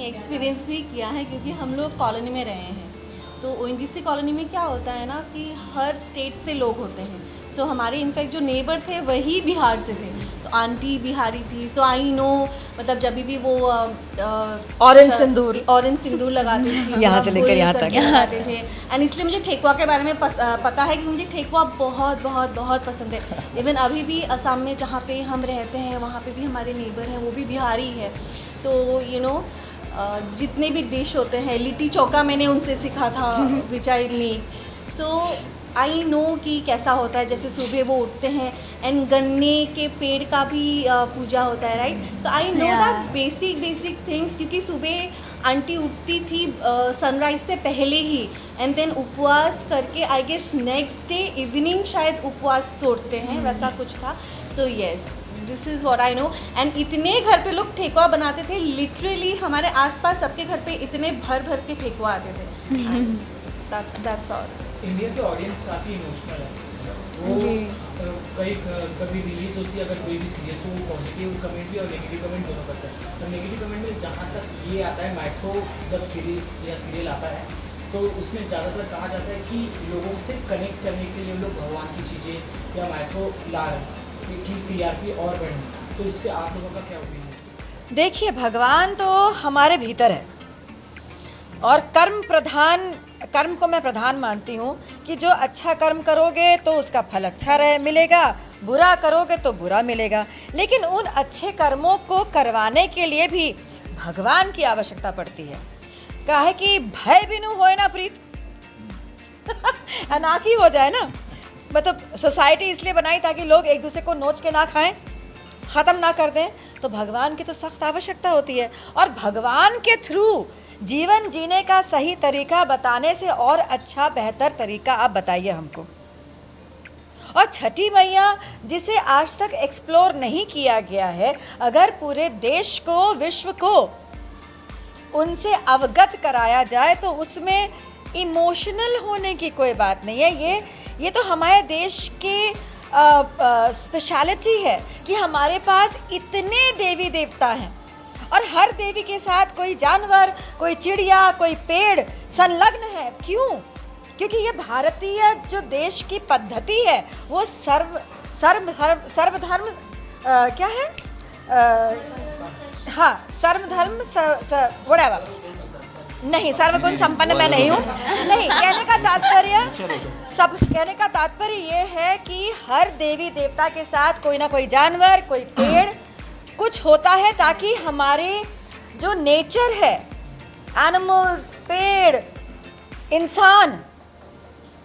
नहीं, एक्सपीरियंस भी किया है क्योंकि हम लोग कॉलोनी में रहे हैं। तो ओएनजीसी कॉलोनी में क्या होता है ना कि हर स्टेट से लोग होते हैं। सो हमारे इनफैक्ट जो नेबर थे वही बिहार से थे, तो आंटी बिहारी थी। सो आई नो, मतलब जब भी वो ऑरेंज सिंदूर लगाते थे यहाँ से लेकर यहाँ तक लगाते थे। एंड इसलिए मुझे ठेकुआ के बारे में पता है कि मुझे ठेकुआ बहुत बहुत बहुत पसंद है। इवन अभी भी असम में जहाँ पे हम रहते हैं वहाँ पे भी हमारे नेबर हैं, वो भी बिहारी है। तो यू नो जितने भी डिश होते हैं, लिट्टी चौका मैंने उनसे सीखा था विच I make. So I know कि कैसा होता है। जैसे सुबह वो उठते हैं एंड गन्ने के पेड़ का भी पूजा होता है, right. So I know that basic things, क्योंकि सुबह आंटी उठती थी सनराइज से पहले ही, एंड देन उपवास करके I guess next day evening शायद उपवास तोड़ते हैं, वैसा कुछ था। So yes, this is what I know. And इतने घर पे लोग ठेकुआ बनाते थे, लिटरली हमारे आसपास सबके घर पे इतने भर भर के ठेकुआ आते थे। That's all. इंडिया के ऑडियंस काफ़ी इमोशनल है वो जी। कभी रिलीज होती है, अगर कोई भी सीरियस हो, पॉजिटिव कमेंट भी और नेगेटिव कमेंट दोनों करता है। तो नेगेटिव कमेंट में जहाँ तक ये आता है, मैट्रो जब सीरीज या सीरियल आता है तो उसमें ज़्यादातर कहा जाता है कि लोगों से कनेक्ट करने के लिए लोग भगवान की चीज़ें या मैट्रो ला रहे हैं कि टीआरपी और बढ़े। तो इस पर आप लोगों का क्या ओपिनियन है? देखिए, भगवान तो हमारे भीतर है और कर्म को मैं प्रधान मानती हूँ कि जो अच्छा कर्म करोगे तो उसका फल अच्छा मिलेगा, बुरा करोगे तो बुरा मिलेगा। लेकिन उन अच्छे कर्मों को करवाने के लिए भी भगवान की आवश्यकता पड़ती है। काहे कि भय बिनु होए ना प्रीत अनाकी हो जाए ना। मतलब सोसाइटी इसलिए बनाई ताकि लोग एक दूसरे को नोच के ना खाएं, ख़त्म ना कर दें। तो भगवान की तो सख्त आवश्यकता होती है, और भगवान के थ्रू जीवन जीने का सही तरीका बताने से और अच्छा बेहतर तरीका आप बताइए हमको। और छठी मैया जिसे आज तक एक्सप्लोर नहीं किया गया है, अगर पूरे देश को, विश्व को उनसे अवगत कराया जाए तो उसमें इमोशनल होने की कोई बात नहीं है। ये तो हमारे देश के स्पेशलिटी है कि हमारे पास इतने देवी देवता हैं और हर देवी के साथ कोई जानवर, कोई चिड़िया, कोई पेड़ संलग्न है। क्यों? क्योंकि ये भारतीय जो देश की पद्धति है वो सर्वधर्म क्या है, हाँ, सर्वधर्म व्हाटएवर, नहीं, सर्वगुण संपन्न मैं नहीं हूँ। नहीं, कहने का तात्पर्य ये है कि हर देवी देवता के साथ कोई ना कोई जानवर, कोई पेड़ कुछ होता है, ताकि हमारे जो नेचर है, एनिमल्स, पेड़, इंसान,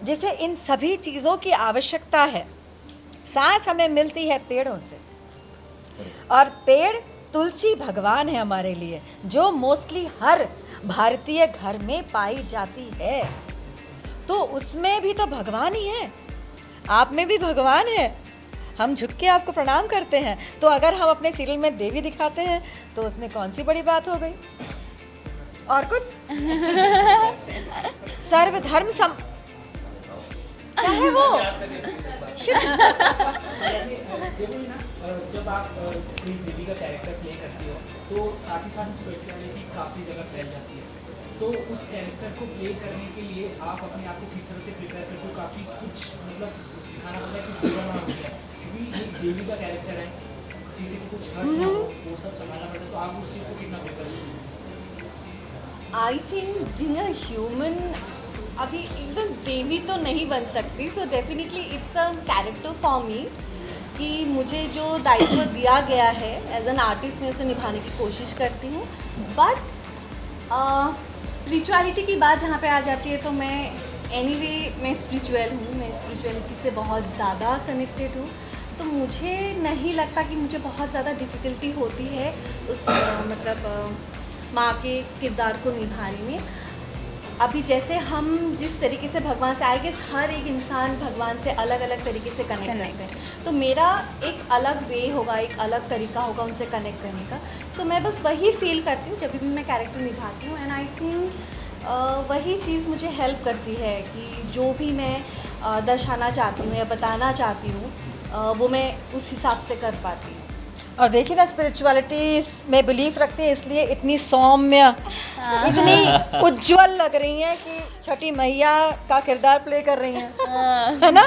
जिसे इन सभी चीज़ों की आवश्यकता है। सांस हमें मिलती है पेड़ों से, और पेड़ तुलसी भगवान है हमारे लिए, जो मोस्टली हर भारतीय घर में पाई जाती है। तो उसमें भी तो भगवान ही है, आप में भी भगवान है। हम झुक के आपको प्रणाम करते हैं। तो अगर हम अपने सीरियल में देवी दिखाते हैं तो उसमें कौन सी बड़ी बात हो गई? और कुछ सर्वधर्म क्या है वो? जब आप कोई देवी का कैरेक्टर प्ले करती हो तो साथ ही साथ स्पिरिचुअलिटी काफ़ी जगह फैल जाती है। तो उस कैरेक्टर को प्ले करने के लिए आप अपने आप को किस तरह से प्रिपेयर करते हो? काफ़ी कुछ मतलब दिखाना पड़ता है कि पूरा ना हो जाए, क्योंकि एक देवी का कैरेक्टर है, किसी को कुछ हर्ट ना हो, वो सब संभालना पड़ता है। तो आप उस चीज़ को कितना प्रिपेयर करते हो? I think being a human, अभी एकदम देवी तो नहीं बन सकती। So definitely it's a character for me कि मुझे जो दायित्व दिया गया है एज एन आर्टिस्ट, मैं उसे निभाने की कोशिश करती हूँ। बट स्पिरिचुअलिटी की बात जहाँ पे आ जाती है तो मैं स्पिरिचुअल हूँ, मैं स्पिरिचुअलिटी से बहुत ज़्यादा कनेक्टेड हूँ। तो मुझे नहीं लगता कि मुझे बहुत ज़्यादा डिफ़िकल्टी होती है उस माँ के किरदार को निभाने में। अभी जैसे हम जिस तरीके से भगवान से, आई गेस हर एक इंसान भगवान से अलग अलग तरीके से कनेक्ट करते हैं, तो मेरा एक अलग वे होगा, एक अलग तरीका होगा उनसे कनेक्ट करने का। सो मैं बस वही फील करती हूँ जब भी मैं कैरेक्टर निभाती हूँ। एंड आई थिंक वही चीज़ मुझे हेल्प करती है कि जो भी मैं दर्शाना चाहती हूँ या बताना चाहती हूँ वो मैं उस हिसाब से कर पाती हूँ। और देखिए ना, स्पिरिचुअलिटी में बिलीफ रखते हैं इसलिए इतनी सौम्य, इतनी उज्जवल लग रही हैं कि छठी मैया का किरदार प्ले कर रही हैं, है ना?